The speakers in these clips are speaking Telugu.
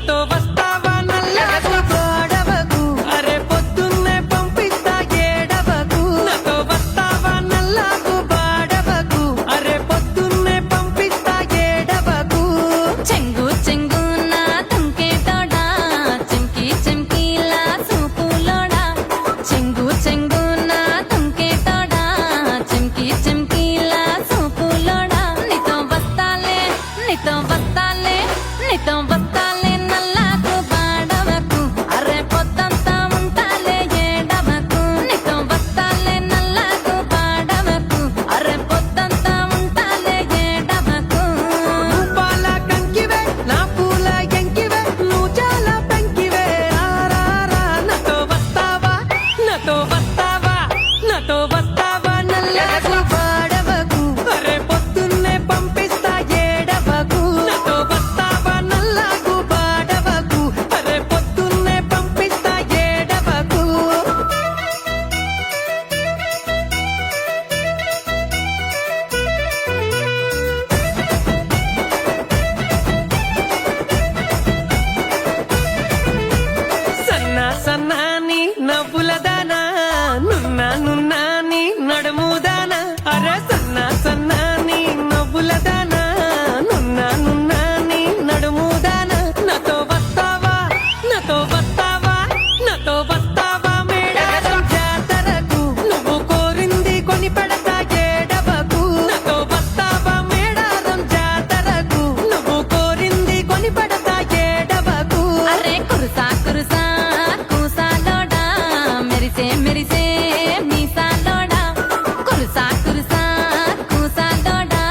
నాతో వస్తావా నల్లాకు గోడవకు అరే పొద్దున్నే పంపిస్తా ఏడవకు నాతో వస్తావా నల్లాకు బాడవకు అరే పొద్దున్నే పంపిస్తా ఏడవకు చెంగు చెంగు నా తుంకేటోడా చెంకి చెంకిలా చూపులోడా చెంగు చెంగు నా తుంకేటోడా చెంకి చెంకిలా చూపులోడా నీతో వస్తాలే నీతో వస్తాలే నీతో వస్తాలే నల్లాకు బాడవకు అరే పొద్దంతా ఉంటాలే ఏడవకు నీతో వస్తాలే నల్లాకు బాడవకు అరే పొద్దంతా ఉంటాలే ఏడవకు పాల కంకివే నా పూల ఎంకివే నువ్వు చాలా పెంకివే రారా నాతో వస్తావా నాతో వస్తావా నాతో వస్తావా నల్లాకు బాడవకు అరే పొద్దున్నే పంపిస్తా ఏడవకు నాతో వస్తావా నల్లాకు బాడవకు అరే పొద్దున్నే పంపిస్తా ఏడవకు సన్నా సన్నాని నవ్వులదానా నున్నాని నడుముదానా అరే సన్నా సన్నాని నవ్వులదానా నున్నాని నడుముదానా నాతో వస్తావా నాతో వస్తావా నాతో వస్తావా మేడారం జాతరకు నువ్వు కోరింది కొని పెడతా ఏడవకు నాతో వస్తావా మేడారం జాతరకు నువ్వు కోరింది కొని పెడతా ఏడవకు అరే కురుసా కురుసా కూసాలోడా మెరిసే మెరిసే మీసాలోడా కురుసా కురుసా కూసాలోడా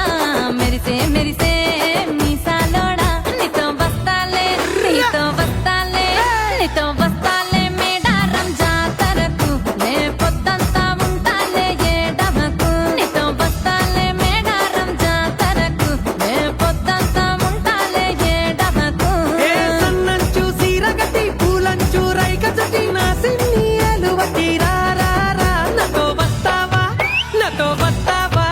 మెరిసే మెరిసే మీసాలోడా నీతో వస్తాలే నీతో వస్తాలే నీతో వస్తాలే మేడారం జాతరకు నే పొద్దంతా ఉంటాలే ఏడవకు నీతో వస్తాలే మేడారం జాతరకు నే పొద్దంతా ఉంటాలే ఏడవకు ఏ సన్నంచు సీరగటి పూలంచు రైకచటి నా సిన్ని ఎలువకి రారా నాతో వస్తావా నాతో వస్తావా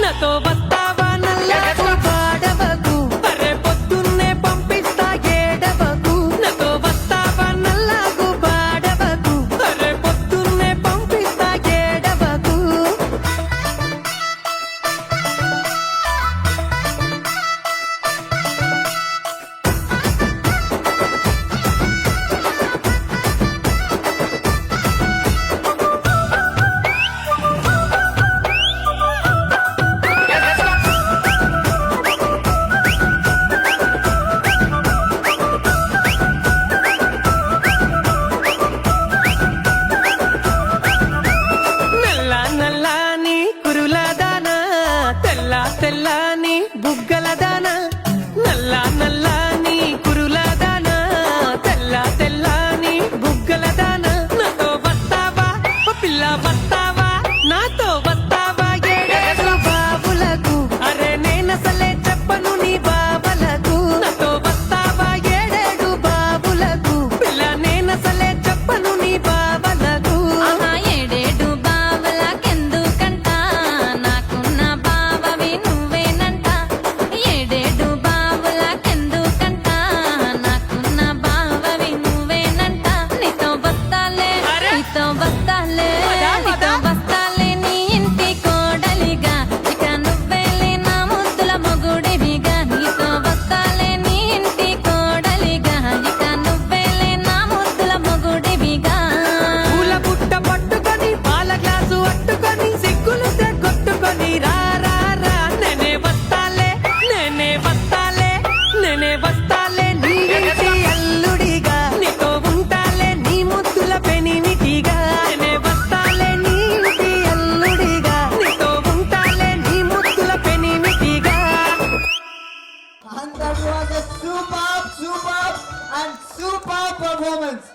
నాతో వస్తావా నల్లాకు బాడవకు అరే పొద్దున్నే పంపిస్తా ఏడవకు నాతో వస్తావా నల్లాకు బాడవకు అరే పొద్దున్నే పంపిస్తా ఏడవకు నల్లాని కురులదానా తెల్లాని బుగ్గలదానా నల్లాని కురులదానా తెల్లాని బుగ్గలదానా నాతో వస్తావా ఓ పిల్ల వస్తావా నాతో వస్తావా ఏడేడు బాబులకు అరే నేనసలే చెప్పను నీ బాబలకు నాతో వస్తావా ఏడేడు బాబులకు పిల్ల నేనసలే చెప్పను నీ బాబలకు ఆహా ఏడేడు బావలకెందుకంట నాకున్న బావవి నువ్వేనంట ఏడేడు బావలకెందుకంట నాకున్న బావవి నువ్వేనంట నీతో వస్తాలే నీతో వస్తాలే నీతో వస్తాలే నీ ఇంటి కోడలిగా ఇక నువ్వేలే నా ముద్దుల మొగుడివిగా నీతో వస్తాలే నీ ఇంటి కోడలిగా ఇక నువ్వేలే నా ముద్దుల మొగుడివిగా పూల బుట్ట పట్టుకొని పాల గ్లాసు అట్టుకొని సిగ్గులు కొట్టుకొని రారా నేనే వస్తాలే నేనే వస్తాలే నేనే వస్తాలే నీ ఇంటి అల్లుడిగా నీతో ఉంటాలే నీ ముద్దుల పెనిమిటిగా నేనే వస్తాలే నీ ఇంటి అల్లుడిగా నీతో ఉంటాలే నీ ముద్దుల పెనిమిటిగా. And that was a superb and super performance.